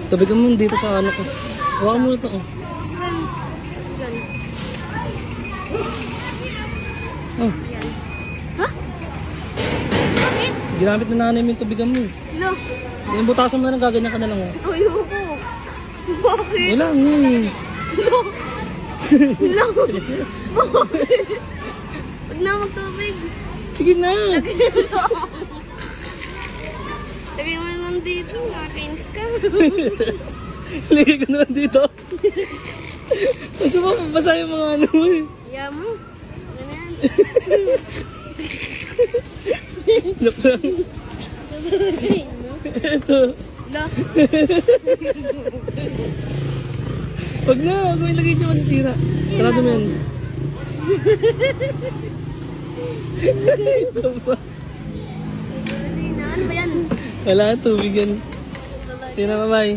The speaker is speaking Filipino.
Tabi ka mo dito sa ano ko. Hawakan mo ito. Oh. Oh. Ha? Bakit? Ginamit na nanay mo yung tubigan mo. Lo. Yung butasan mo na lang, gaganyan ka na lang. Oh. Ayoko. Bakit? Wala nga eh. Lo. Lo. Bakit? Huwag na magtubig. Sige na. Sabi mo naman dito, nakakainis ka. Lagay ko naman dito. Gusto mo, mabasa yung mga ano eh. Kaya mo. Ganyan. Look lang. Ito. Lo. Wag na, huwag mo ilagay niyo masisira. Sarado mo yan. Soba. Ano ba yan? Wala, tubig yan. Tingnan, bye-bye.